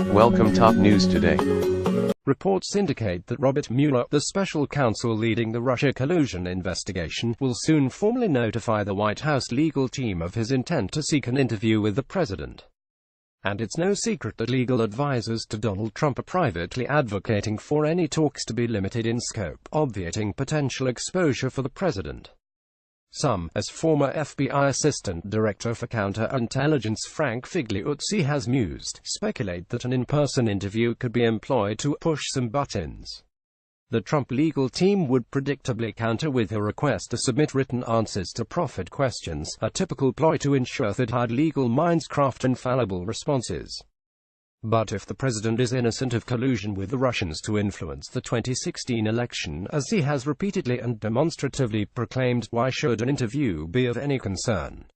Welcome top news today. Reports indicate that Robert Mueller, the special counsel leading the Russia collusion investigation, will soon formally notify the White House legal team of his intent to seek an interview with the president. And it's no secret that legal advisors to Donald Trump are privately advocating for any talks to be limited in scope, obviating potential exposure for the president. Some, as former FBI Assistant Director for Counterintelligence Frank Figliuzzi has mused, speculate that an in-person interview could be employed to push some buttons. The Trump legal team would predictably counter with a request to submit written answers to proffered questions, a typical ploy to ensure that hard legal minds craft infallible responses. But if the president is innocent of collusion with the Russians to influence the 2016 election, as he has repeatedly and demonstratively proclaimed, why should an interview be of any concern?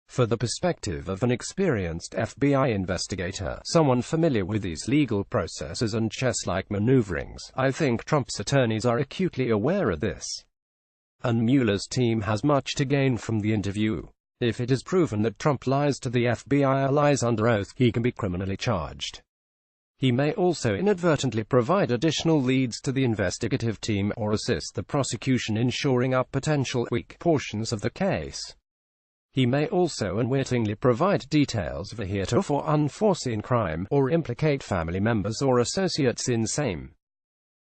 For the perspective of an experienced FBI investigator, someone familiar with these legal processes and chess-like maneuverings, I think Trump's attorneys are acutely aware of this. And Mueller's team has much to gain from the interview. If it is proven that Trump lies to the FBI or lies under oath, he can be criminally charged. He may also inadvertently provide additional leads to the investigative team, or assist the prosecution in shoring up potential weak portions of the case. He may also unwittingly provide details of a heretofore unforeseen crime, or implicate family members or associates in same.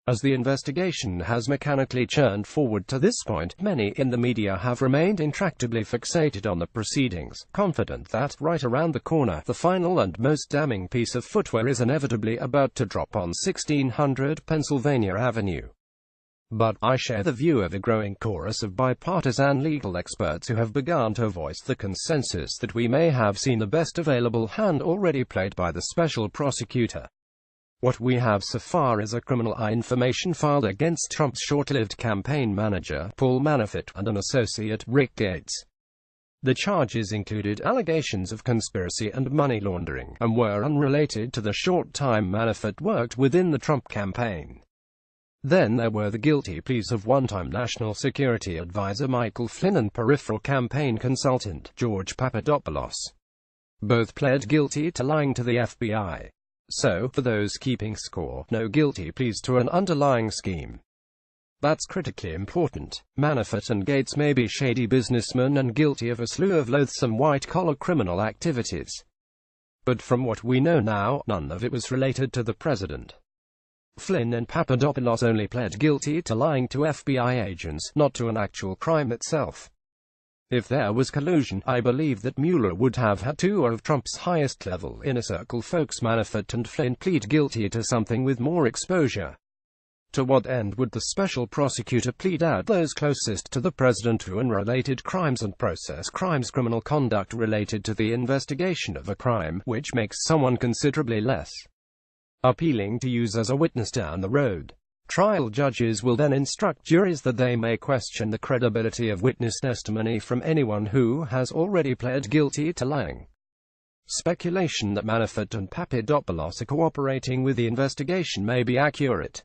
As the investigation has mechanically churned forward to this point, many in the media have remained intractably fixated on the proceedings, confident that, right around the corner, the final and most damning piece of footwear is inevitably about to drop on 1600 Pennsylvania Avenue. But I share the view of a growing chorus of bipartisan legal experts who have begun to voice the consensus that we may have seen the best available hand already played by the special prosecutor. What we have so far is a criminal information filed against Trump's short-lived campaign manager, Paul Manafort, and an associate, Rick Gates. The charges included allegations of conspiracy and money laundering, and were unrelated to the short time Manafort worked within the Trump campaign. Then there were the guilty pleas of one-time National Security Advisor Michael Flynn and peripheral campaign consultant, George Papadopoulos. Both pled guilty to lying to the FBI. So, for those keeping score, no guilty pleas to an underlying scheme. That's critically important. Manafort and Gates may be shady businessmen and guilty of a slew of loathsome white-collar criminal activities. But from what we know now, none of it was related to the president. Flynn and Papadopoulos only pled guilty to lying to FBI agents, not to an actual crime itself. If there was collusion, I believe that Mueller would have had two of Trump's highest-level inner-circle folks, Manafort and Flynn, plead guilty to something with more exposure. To what end would the special prosecutor plead out those closest to the president to unrelated crimes and process crimes, criminal conduct related to the investigation of a crime, which makes someone considerably less appealing to use as a witness down the road? Trial judges will then instruct juries that they may question the credibility of witness testimony from anyone who has already pled guilty to lying. Speculation that Manafort and Papadopoulos are cooperating with the investigation may be accurate.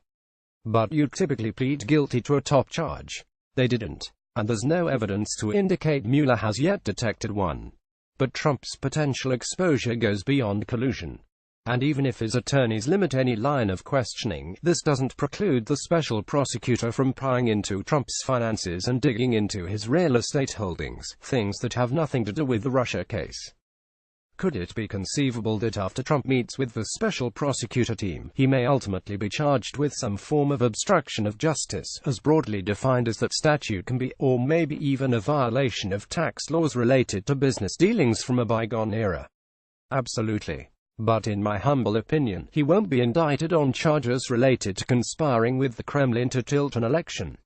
But you'd typically plead guilty to a top charge. They didn't. And there's no evidence to indicate Mueller has yet detected one. But Trump's potential exposure goes beyond collusion. And even if his attorneys limit any line of questioning, this doesn't preclude the special prosecutor from prying into Trump's finances and digging into his real estate holdings, things that have nothing to do with the Russia case. Could it be conceivable that after Trump meets with the special prosecutor team, he may ultimately be charged with some form of obstruction of justice, as broadly defined as that statute can be, or maybe even a violation of tax laws related to business dealings from a bygone era? Absolutely. But in my humble opinion, he won't be indicted on charges related to conspiring with the Kremlin to tilt an election.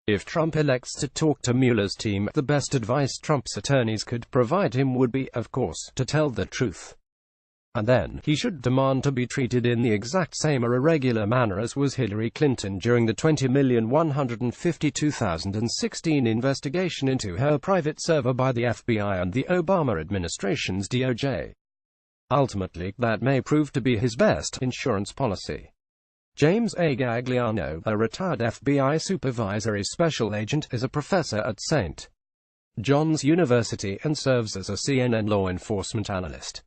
If Trump elects to talk to Mueller's team, the best advice Trump's attorneys could provide him would be, of course, to tell the truth. And then, he should demand to be treated in the exact same irregular manner as was Hillary Clinton during the 20,152,016 investigation into her private server by the FBI and the Obama administration's DOJ. Ultimately, that may prove to be his best insurance policy. James A. Gagliano, a retired FBI supervisory special agent, is a professor at St. John's University and serves as a CNN law enforcement analyst.